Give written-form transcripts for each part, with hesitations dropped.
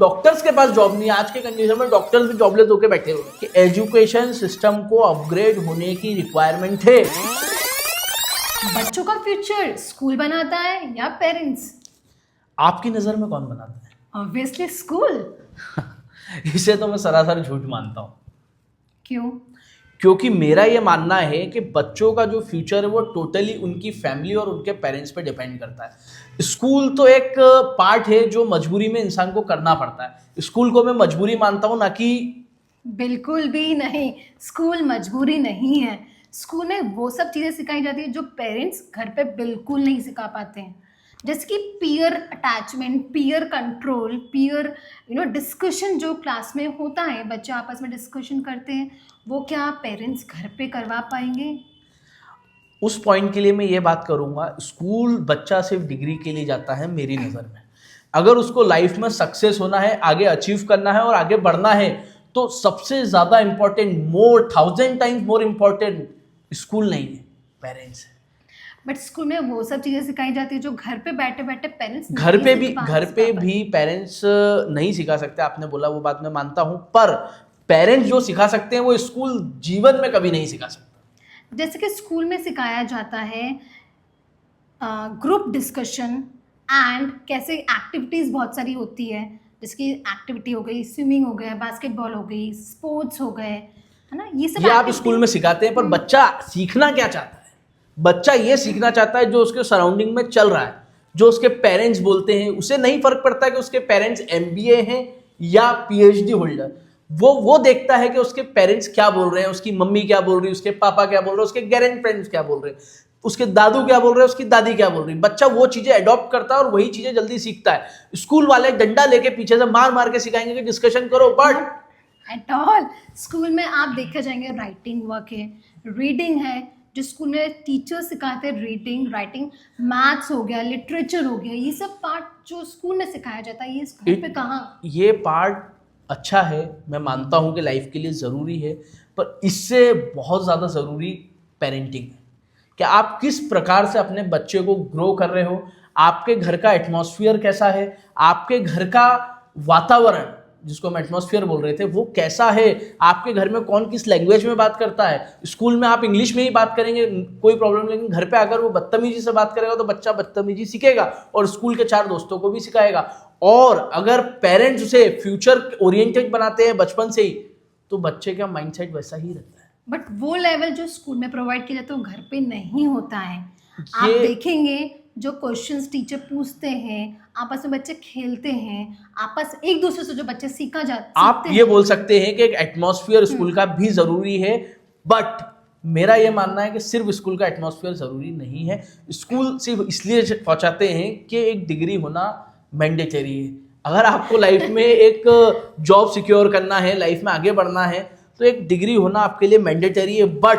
Doctors के पास job नहीं है। आज के कंडीशन में डॉक्टर्स भी जॉबलेस होकर बैठे हुए हैं कि एजुकेशन सिस्टम को अपग्रेड होने की रिक्वायरमेंट है। बच्चों का फ्यूचर स्कूल बनाता है या पेरेंट्स? आपकी नज़र में कौन बनाता है? Obviously school. इसे तो मैं सरासर झूठ मानता हूँ। क्यों? क्योंकि मेरा ये मानना है कि बच्चों का जो फ्यूचर है वो टोटली उनकी फैमिली और उनके पेरेंट्स पे डिपेंड करता है। स्कूल तो एक पार्ट है जो मजबूरी में इंसान को करना पड़ता है। स्कूल को मैं मजबूरी मानता हूँ, ना कि बिल्कुल भी नहीं, स्कूल मजबूरी नहीं है। स्कूल में वो सब चीज़ें सिखाई जाती है जो पेरेंट्स घर पे बिल्कुल नहीं सिखा पाते हैं, जैसे कि peer attachment, peer control, peer discussion जो क्लास में होता है, बच्चे आपस में डिस्कशन करते हैं, वो क्या पेरेंट्स घर पे करवा पाएंगे? उस पॉइंट के लिए मैं ये बात करूँगा, स्कूल बच्चा सिर्फ डिग्री के लिए जाता है मेरी नज़र में। अगर उसको लाइफ में सक्सेस होना है, आगे अचीव करना है और आगे बढ़ना है, तो सबसे ज़्यादा important, 1000 times more important school नहीं है, पेरेंट्स है। बट स्कूल में वो सब चीज़ें सिखाई जाती है जो घर पे बैठे बैठे पेरेंट्स घर पे भी पेरेंट्स नहीं सिखा सकते। आपने बोला वो बात मैं मानता हूँ, पर पेरेंट्स जो सिखा सकते हैं वो स्कूल जीवन में कभी नहीं सिखा सकता। जैसे कि स्कूल में सिखाया जाता है ग्रुप डिस्कशन एंड कैसे एक्टिविटीज़ बहुत सारी होती है, जैसे कि एक्टिविटी हो गई, स्विमिंग हो गया, बास्केटबॉल हो गई, स्पोर्ट्स हो गए, है ना, ये सब ये आप स्कूल में सिखाते हैं, पर बच्चा सीखना क्या चाहता है? बच्चा ये सीखना चाहता है जो उसके सराउंडिंग में चल रहा है, जो उसके पेरेंट्स बोलते हैं। उसे नहीं फर्क पड़ता है कि उसके पेरेंट्स एमबीए हैं या पीएचडी होल्डर। वो देखता है कि उसके पेरेंट्स क्या बोल रहे हैं, उसकी मम्मी क्या बोल रही है, उसके पापा क्या बोल रहे हैं, उसके ग्रैंड पेरेंट्स क्या बोल रहे हैं, उसके दादू क्या बोल रहे हैं, उसकी दादी क्या बोल रही है। बच्चा वो चीजें अडॉप्ट करता है और वही चीजें जल्दी सीखता है। स्कूल वाले डंडा लेके पीछे से मार मार के सिखाएंगे कि डिस्कशन करो, बट एट ऑल। स्कूल में आप देखे जाएंगे राइटिंग वर्क है, रीडिंग है, जो स्कूल में टीचर सिखाते हैं, रीडिंग, राइटिंग, मैथ्स हो गया, लिटरेचर हो गया, ये सब पार्ट जो स्कूल में सिखाया जाता है, ये घर पे कहाँ? ये पार्ट अच्छा है, मैं मानता हूँ कि लाइफ के लिए ज़रूरी है, पर इससे बहुत ज़्यादा ज़रूरी पेरेंटिंग है कि आप किस प्रकार से अपने बच्चे को ग्रो कर रहे हो, आपके घर का एटमॉस्फेयर कैसा है, आपके घर का वातावरण जिसको हम एटमॉस्फेयर बोल रहे थे वो कैसा है, आपके घर में कौन किस लैंग्वेज में बात करता है। स्कूल में आप इंग्लिश में ही बात करेंगे, कोई प्रॉब्लम, लेकिन घर पे अगर वो बदतमीजी से बात करेगा तो बच्चा बदतमीजी सीखेगा और स्कूल के 4 दोस्तों को भी सिखाएगा। और अगर पेरेंट्स उसे फ्यूचर ओरिएंटेड बनाते हैं बचपन से ही, तो बच्चे का माइंडसेट वैसा ही रहता है। बट वो लेवल जो स्कूल में प्रोवाइड किया जाता है वो घर पे नहीं होता है। आप देखेंगे जो क्वेश्चंस टीचर पूछते हैं, आपस में बच्चे खेलते हैं, आपस एक दूसरे से जो बच्चे आप ये बोल सकते हैं कि एक एटमॉस्फेयर स्कूल का भी जरूरी है, बट मेरा ये मानना है कि सिर्फ स्कूल का एटमॉस्फेयर जरूरी नहीं है। स्कूल सिर्फ इसलिए पहुंचाते हैं कि एक डिग्री होना मैंडेटरी है। अगर आपको लाइफ में एक जॉब सिक्योर करना है, लाइफ में आगे बढ़ना है, तो एक डिग्री होना आपके लिए मैंडेटरी है, बट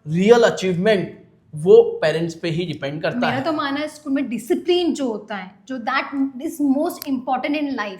रियल अचीवमेंट वो पेरेंट्स पे ही डिपेंड करता है। मेरा तो मानना है स्कूल में डिसिप्लिन जो होता है, जो that is most important in life,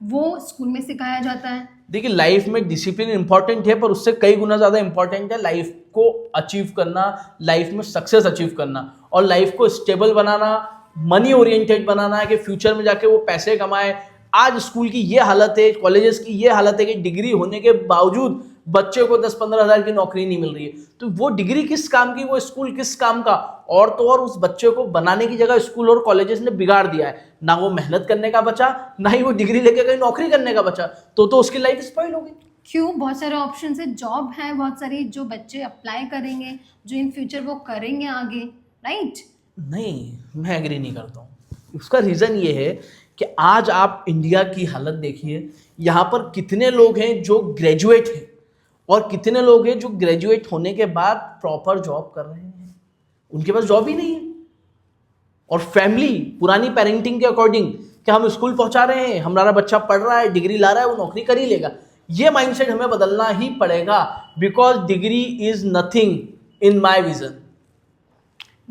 वो स्कूल में सिखाया जाता है। देखिए, लाइफ में डिसिप्लिन इंपॉर्टेंट है, पर उससे कई गुना ज़्यादा इंपॉर्टेंट है लाइफ को अचीव करना, लाइफ में सक्सेस अचीव करना और लाइफ को स्टेबल बनाना, मनी ओरिएंटेड बनाना है कि फ्यूचर में जाके वो पैसे कमाए। आज स्कूल की ये हालत है, कॉलेजेस की ये हालत है कि डिग्री होने के बावजूद बच्चे को 10-15 हज़ार की नौकरी नहीं मिल रही है। तो वो डिग्री किस काम की, वो स्कूल किस काम का? और तो और उस बच्चे को बनाने की जगह स्कूल और कॉलेजेस ने बिगाड़ दिया है। ना वो मेहनत करने का बचा, ना ही वो डिग्री लेके कहीं नौकरी करने का बचा, तो उसकी लाइफ स्पॉइल हो गई। क्यों? बहुत सारे ऑप्शन है, जॉब है बहुत सारी जो बच्चे अप्लाई करेंगे, जो इन फ्यूचर वो करेंगे आगे, राइट? नहीं, मैं एग्री नहीं करता हूँ। उसका रीज़न ये है कि आज आप इंडिया की हालत देखिए, यहाँ पर कितने लोग हैं जो ग्रेजुएट हैं और कितने लोग हैं जो ग्रेजुएट होने के बाद प्रॉपर जॉब कर रहे हैं, उनके पास जॉब ही नहीं है। और फैमिली पुरानी पेरेंटिंग के अकॉर्डिंग कि हम स्कूल पहुंचा रहे हैं, हमारा बच्चा पढ़ रहा है, डिग्री ला रहा है, वो नौकरी कर ही लेगा। ये माइंडसेट हमें बदलना ही पड़ेगा, because degree is nothing in my vision.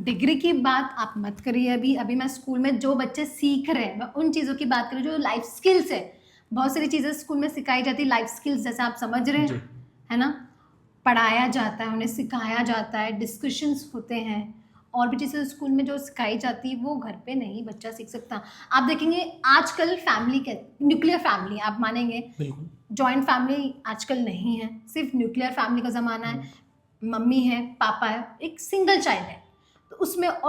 Degree की बात आप मत करिए। अभी मैं स्कूल में जो बच्चे सीख रहे हैं, मैं उन चीज़ों की बात करूँ जो लाइफ स्किल्स है। बहुत सारी चीज़ें स्कूल में सिखाई जाती है, लाइफ स्किल्स, जैसे आप समझ रहे हैं, है ना, पढ़ाया जाता है, उन्हें सिखाया जाता है, डिस्कशंस होते हैं और भी चीज़ें स्कूल में जो सिखाई जाती है वो घर पे नहीं बच्चा सीख सकता। आप देखेंगे आजकल फैमिली के न्यूक्लियर फैमिली, आप मानेंगे बिल्कुल। जॉइंट फैमिली आजकल नहीं है, सिर्फ न्यूक्लियर फैमिली का ज़माना है। मम्मी है, पापा है, एक सिंगल चाइल्ड है, तो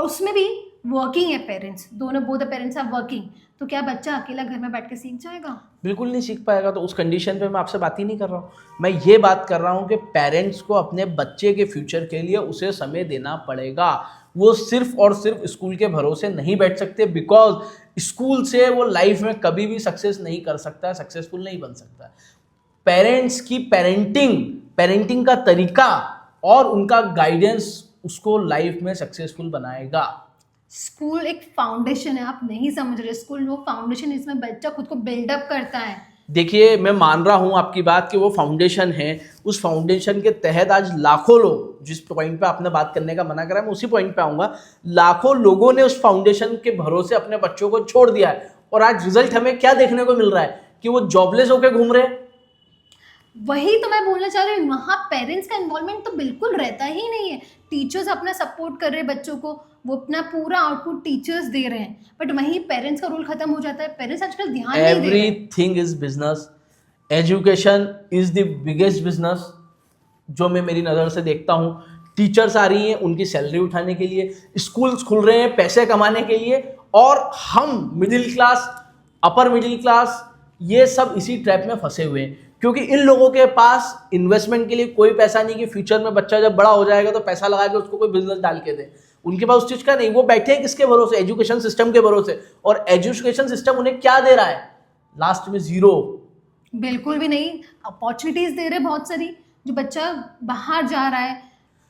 उसमें भी वर्किंग है पेरेंट्स, दोनों both the parents are working, तो क्या बच्चा अकेला घर में बैठ के सीख जाएगा? बिल्कुल नहीं सीख पाएगा। तो उस कंडीशन पे मैं आपसे बात ही नहीं कर रहा हूँ। मैं ये बात कर रहा हूँ कि पेरेंट्स को अपने बच्चे के फ्यूचर के लिए उसे समय देना पड़ेगा। वो सिर्फ और सिर्फ स्कूल के भरोसे नहीं बैठ सकते, बिकॉज स्कूल से वो लाइफ में कभी भी सक्सेस नहीं कर सकता है, सक्सेसफुल नहीं बन सकता है। पेरेंट्स की पेरेंटिंग का तरीका और उनका गाइडेंस उसको लाइफ में सक्सेसफुल बनाएगा। स्कूल एक फाउंडेशन है, आप नहीं समझ रहे। स्कूल वो फाउंडेशन है, इसमें बच्चा खुद को बिल्डअप करता है। देखिए, मैं मान रहा हूं आपकी बात कि वो फाउंडेशन है। उस फाउंडेशन के तहत आज लाखों लोग, जिस पॉइंट पे आपने बात करने का मना करा, मैं उसी पॉइंट पे आऊंगा। लाखों लोगों ने उस फाउंडेशन के भरोसे अपने बच्चों को छोड़ दिया है, और आज रिजल्ट हमें क्या देखने को मिल रहा है कि वो जॉबलेस होकर घूम रहे हैं। वही तो मैं बोलना चाह रही हूँ, वहाँ पेरेंट्स का इन्वॉल्वमेंट तो बिल्कुल रहता ही नहीं है। टीचर्स अपना सपोर्ट कर रहे हैं बच्चों को, वो अपना पूरा आउटपुट टीचर्स दे रहे हैं, बट वहीं पेरेंट्स का रोल खत्म हो जाता है। पेरेंट्स आजकल ध्यान नहीं दे रहे। Everything is business, education is the biggest business जो मैं मेरी नज़र से देखता हूँ। टीचर्स आ रही हैं उनकी सैलरी उठाने के लिए, स्कूल्स खुल रहे हैं पैसे कमाने के लिए, और हम middle class, upper middle class, ये सब इसी ट्रैप में फंसे हुए हैं, क्योंकि इन लोगों के पास इन्वेस्टमेंट के लिए कोई पैसा नहीं कि फ्यूचर में बच्चा जब बड़ा हो जाएगा तो पैसा लगा के उसको कोई बिजनेस डाल के दे। उनके पास उस चीज़ का नहीं। वो बैठे हैं किसके भरोसे? एजुकेशन सिस्टम के भरोसे। और एजुकेशन सिस्टम उन्हें क्या दे रहा है? लास्ट में जीरो। बिल्कुल भी नहीं। अपॉर्चुनिटीज दे रहे बहुत सारी, जो बच्चा बाहर जा रहा है,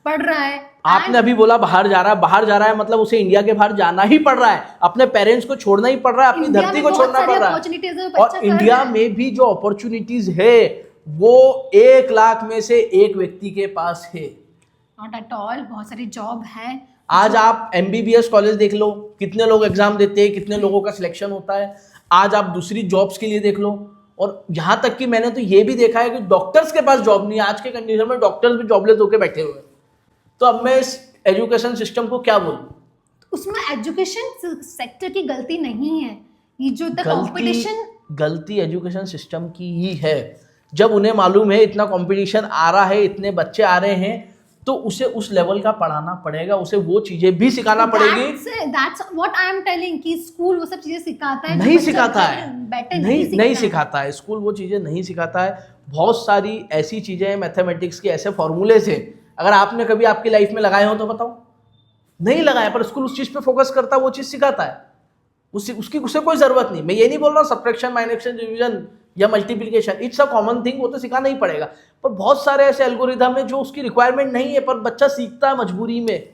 पढ़ रहा है। आपने अभी बोला बाहर जा रहा है, मतलब उसे इंडिया के बाहर जाना ही पड़ रहा है, अपने पेरेंट्स को छोड़ना ही पड़ रहा है, अपनी धरती को छोड़ना पड़ रहा है। और इंडिया में भी जो अपॉर्चुनिटीज है वो 1 लाख में से एक व्यक्ति के पास है। नॉट एट ऑल, बहुत सारी जॉब है। आज आप MBBS कॉलेज देख लो, कितने लोग एग्जाम देते हैं, कितने लोगों का सिलेक्शन होता है। आज आप दूसरी जॉब्स के लिए देख लो, और यहाँ तक कि मैंने तो ये भी देखा है कि डॉक्टर्स के पास जॉब नहीं है। आज के कंडीशन में डॉक्टर्स भी जॉबलेस होकर बैठे हुए हैं। तो अब मैं इस एजुकेशन सिस्टम को क्या बोलूं? उसमें एजुकेशन सेक्टर की गलती नहीं है, ये जो कंपटीशन, गलती एजुकेशन सिस्टम की ही है। जब उन्हें मालूम है इतना कंपटीशन आ रहा है, इतने बच्चे आ रहे हैं, तो उसे उस लेवल का पढ़ाना पड़ेगा, उसे वो चीजें भी सिखाना पड़ेगी। That's what I am telling कि स्कूल वो सब चीजें सिखाता है, नहीं सिखाता है, नहीं सिखाता सिखाता है। स्कूल वो चीजें नहीं सिखाता है। बहुत सारी ऐसी चीजें हैं मैथमेटिक्स के, ऐसे फॉर्मूले से, अगर आपने कभी आपकी लाइफ में लगाए हो तो बताओ। नहीं लगाया, पर स्कूल उस चीज पे फोकस करता है, वो चीज सिखाता है। उसकी उसे कोई जरूरत नहीं। मैं ये नहीं बोल रहा सब्ट्रैक्शन, माइनस, डिवीजन या multiplication, it's a common thing, वो तो सिखाना ही पड़ेगा। पर बहुत सारे ऐसे एल्गोरिदम है जो उसकी रिक्वायरमेंट नहीं है, पर बच्चा सीखता है मजबूरी में।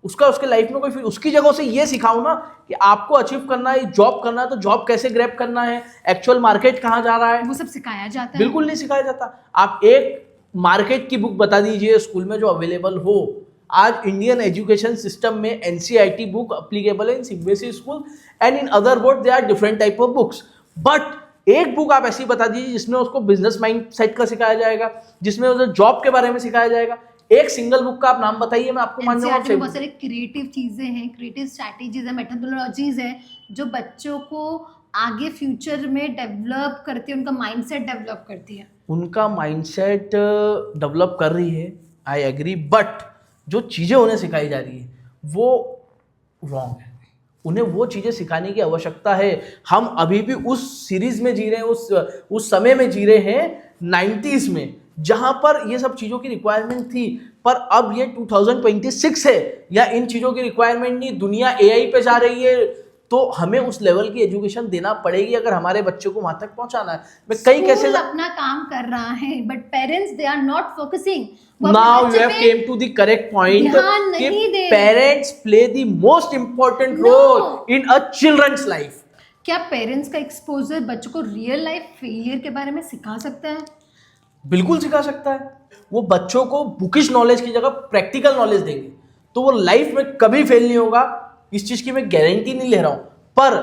उसके लाइफ में कोई, उसकी जगह से ये सिखाओ ना कि आपको अचीव करना है, जॉब करना है, तो जॉब कैसे ग्रैब करना है, एक्चुअल मार्केट कहाँ जा रहा है, वो सब सिखाया जाता है। बिल्कुल नहीं सिखाया जाता। आप एक मार्केट की बुक बता दीजिए स्कूल में जो अवेलेबल हो। आज इंडियन एजुकेशन सिस्टम में NCERT बुक अप्लीकेबल है in CBSE school, and in other board they are different type of books. But एक बुक आप ऐसी बता दीजिए जिसमें उसको बिजनेस माइंड सेट का सिखाया जाएगा, जिसमें उसे जॉब के बारे में सिखाया जाएगा। एक सिंगल बुक का आप नाम बताइए, मैं आपको मान जाऊंगा। बहुत सारे क्रिएटिव चीजें हैं, क्रिएटिव स्ट्रैटेजीज है, मेथोडोलॉजीज है, जो बच्चों को आगे फ्यूचर में डेवलप करती है, उनका माइंडसेट डेवलप करती है। उनका माइंडसेट डेवलप कर रही है, आई एग्री, बट जो चीज़ें उन्हें सिखाई जा रही है वो रॉन्ग है। उन्हें वो चीज़ें सिखाने की आवश्यकता है। हम अभी भी उस सीरीज में जी रहे हैं, उस समय में जी रहे हैं 90s में, जहां पर ये सब चीज़ों की रिक्वायरमेंट थी। पर अब ये 2026 है, या इन चीज़ों की रिक्वायरमेंट नहीं, दुनिया AI पे जा रही है, तो हमें उस लेवल की एजुकेशन देना पड़ेगी अगर हमारे बच्चों को वहां तक पहुंचाना है। मैं कई कैसे अपना काम कर रहा है, but parents they are not focusing. Now you have came to the correct point कि parents play the most important role in a children's life। क्या पेरेंट्स का एक्सपोजर बच्चों को रियल लाइफ फेलियर के बारे में सिखा सकता है? बिल्कुल सिखा सकता है। वो बच्चों को बुकिश नॉलेज की जगह प्रैक्टिकल नॉलेज देंगे तो वो लाइफ में कभी फेल नहीं होगा। इस चीज की मैं गारंटी नहीं ले रहा हूं, पर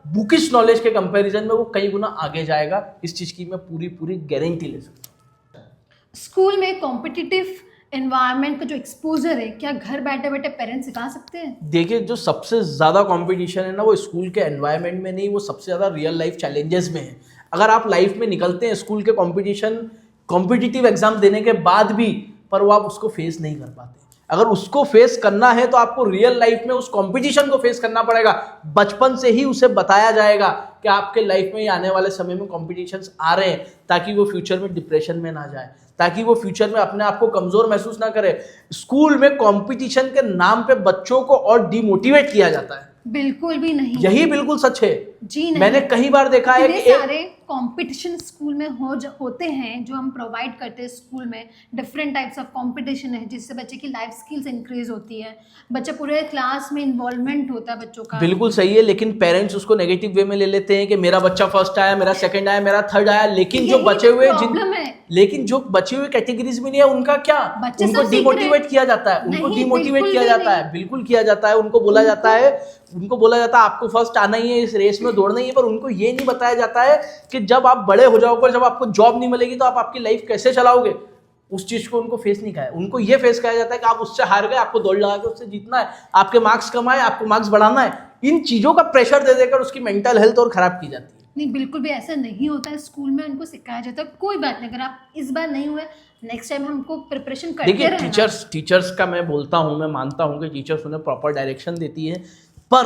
बुकिश नॉलेज के कंपैरिजन में वो कई गुना आगे जाएगा। इस चीज की मैं पूरी गारंटी ले सकता हूं। स्कूल में कॉम्पिटिटिव एनवायरनमेंट का जो एक्सपोजर है, क्या घर बैठे बैठे पेरेंट्स सिखा सकते हैं? देखिए, जो सबसे ज़्यादा कंपटीशन है ना, वो स्कूल के एनवायरनमेंट में नहीं, वो सबसे ज़्यादा रियल लाइफ चैलेंजेस में है। अगर आप लाइफ में निकलते हैं स्कूल के कॉम्पिटिटिव एग्जाम देने के बाद भी, पर वो आप उसको फेस नहीं कर पाते। अगर उसको फेस करना है तो आपको रियल लाइफ में उस कंपटीशन को फेस करना पड़ेगा। बचपन से ही उसे बताया जाएगा कि आपके लाइफ में आने वाले समय में कॉम्पिटिशन्स आ रहे हैं, ताकि वो फ्यूचर में डिप्रेशन में ना जाए, ताकि वो फ्यूचर में अपने आप को कमजोर महसूस ना करे। स्कूल में कंपटीशन के नाम पे बच्चों को और डिमोटिवेट किया जाता है। बिल्कुल भी नहीं, यही बिल्कुल सच है जी नहीं। मैंने कई बार देखा है कि इतने सारे कंपटीशन स्कूल में होते हैं जो हम प्रोवाइड करते हैं स्कूल में। डिफरेंट टाइप्स ऑफ कंपटीशन है जिससे बच्चे की लाइफ स्किल्स इंक्रीज होती है, बच्चे पूरे क्लास में इन्वॉल्वमेंट होता है बच्चों का। बिल्कुल सही है, लेकिन पेरेंट्स उसको नेगेटिव वे में ले लेते हैं कि मेरा बच्चा फर्स्ट आया, मेरा सेकंड आया, मेरा थर्ड आया, लेकिन जो बचे हुए कैटेगरीज में नहीं है, उनका क्या? उनको डिमोटिवेट किया जाता है, उनको डिमोटिवेट किया जाता है, बिल्कुल किया जाता है। उनको बोला जाता है आपको फर्स्ट आना ही है, इस रेस में दौड़ना ही है, पर उनको ये नहीं बताया जाता है कि जब आप बड़े हो जाओगे, जब आपको जॉब नहीं मिलेगी तो आप आपकी लाइफ कैसे चलाओगे। उस चीज को उनको फेस नहीं किया है। उनको ये फेस किया जाता है कि आप उससे हार गए, आपको दौड़ लगा के उससे जीतना है, आपके मार्क्स कम आए, आपको मार्क्स बढ़ाना है। इन चीजों का प्रेशर दे देकर उसकी मेंटल हेल्थ और खराब की जाती है। नहीं, बिल्कुल भी ऐसा नहीं होता है। स्कूल में उनको सिखाया जाता है कोई बात नहीं, अगर आप इस बार नहीं हुए नेक्स्ट टाइम हमको प्रिपरेशन करते रहना। देखिए, टीचर्स का मैं बोलता हूँ, मैं मानता हूँ कि टीचर्स उन्हें प्रॉपर डायरेक्शन देती है, पर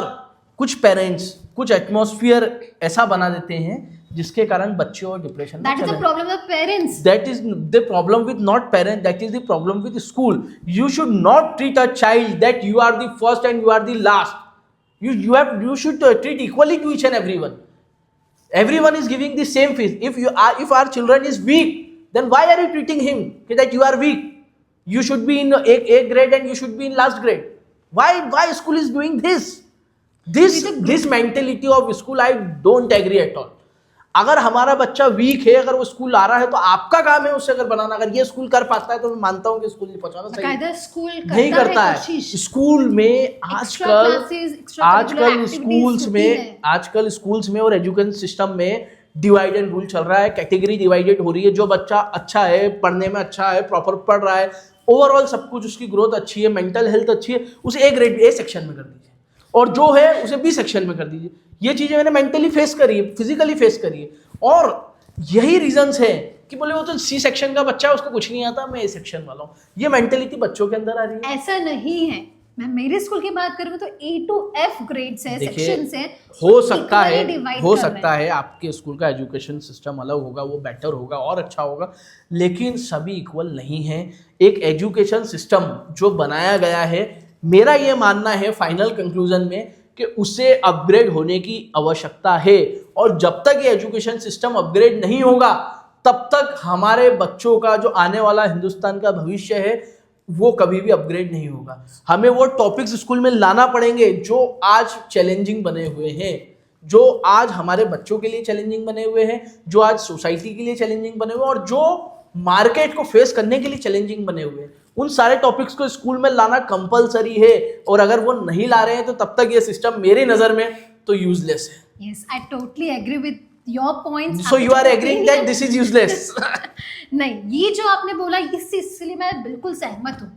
कुछ पेरेंट्स कुछ एटमॉस्फेयर ऐसा बना देते हैं जिसके कारण बच्चे और डिप्रेशन में That is the problem of parents. That is the problem with not parents, that is the problem with school. You should not treat a child that you are the first and you are the last. You should treat equally to each and everyone. Everyone is giving the same fees. If our children is weak, then why are you treating him that you are weak? You should be in A grade and you should be in last grade. Why school is doing this? This mentality of school, I don't agree at all. अगर हमारा बच्चा week है, अगर वो school आ रहा है, तो आपका काम है उसे अगर बनाना। अगर ये स्कूल कर पाता है तो मैं मानता हूँ कि स्कूल नहीं पहुंचाना चाहिए। स्कूल नहीं करता है। स्कूल में आजकल स्कूल्स में और एजुकेशन सिस्टम में डिवाइड एंड रूल चल रहा है। कैटेगरी डिवाइडेड हो रही है। जो बच्चा अच्छा है, पढ़ने में अच्छा है, प्रॉपर पढ़ रहा है, ओवरऑल सब कुछ उसकी ग्रोथ अच्छी है, मेंटल हेल्थ अच्छी है, उसे ए सेक्शन में कर दीजिए, और जो है उसे बी सेक्शन में कर दीजिए। ये चीजें मैंने मेंटली फेस करी है, फिजिकली फेस करी है, और यही रीजंस है कि बोले वो तो सी सेक्शन का बच्चा है, उसको कुछ नहीं आता, मैं ए सेक्शन वाला हूँ। ये मेंटेलिटी बच्चों के अंदर आ रही है। ऐसा नहीं है। मैं मेरे स्कूल की बात करूँ तो A to F ग्रेड्स है, सेक्शंस है। हो सकता है आपके स्कूल का एजुकेशन सिस्टम अलग होगा, वो बेटर होगा और अच्छा होगा, लेकिन सभी इक्वल नहीं है। एक एजुकेशन सिस्टम जो बनाया गया है, मेरा ये मानना है फाइनल कंक्लूजन में कि उसे अपग्रेड होने की आवश्यकता है, और जब तक ये एजुकेशन सिस्टम अपग्रेड नहीं होगा तब तक हमारे बच्चों का जो आने वाला हिंदुस्तान का भविष्य है वो कभी भी अपग्रेड नहीं होगा। हमें वो टॉपिक्स स्कूल में लाना पड़ेंगे जो आज चैलेंजिंग बने हुए हैं, जो आज हमारे बच्चों के लिए चैलेंजिंग बने हुए हैं, जो आज सोसाइटी के लिए चैलेंजिंग बने हुए हैं, और जो मार्केट को फेस करने के लिए चैलेंजिंग बने हुए हैं। उन सारे टॉपिक्स को स्कूल में लाना कंपलसरी है, और अगर वो नहीं ला रहे हैं तो तब तक ये सिस्टम मेरी नजर में तो यूजलेस है। Yes, I totally agree with your points. So you are agreeing that this is useless? नहीं, ये जो आपने बोला इसलिए मैं बिल्कुल सहमत हूँ,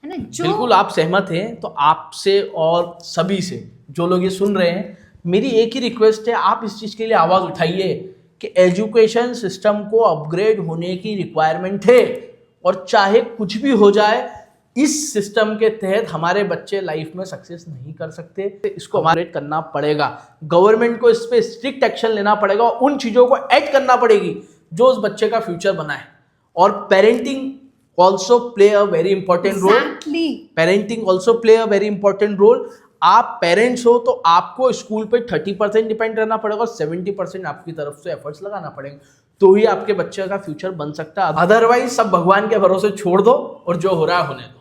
है ना? जो बिल्कुल आप सहमत हैं, तो आपसे और सभी से जो लोग ये सुन रहे हैं, मेरी एक ही रिक्वेस्ट है, आप इस चीज़ के लिए आवाज़ उठाइए कि एजुकेशन सिस्टम को अपग्रेड होने की रिक्वायरमेंट है, और चाहे कुछ भी हो जाए, इस सिस्टम के तहत हमारे बच्चे लाइफ में सक्सेस नहीं कर सकते। इसको अपग्रेड करना पड़ेगा। गवर्नमेंट को इस पे स्ट्रिक्ट एक्शन लेना पड़ेगा, और उन चीज़ों को ऐड करना पड़ेगी जो उस बच्चे का फ्यूचर बनाए। और parenting also play a very important role. आप पेरेंट्स हो तो आपको स्कूल पे 30% डिपेंड रहना पड़ेगा, और 70% आपकी तरफ से एफर्ट्स लगाना पड़ेंगे, तो ही आपके बच्चे का फ्यूचर बन सकता है। अदरवाइज सब भगवान के भरोसे छोड़ दो और जो हो रहा है होने दो।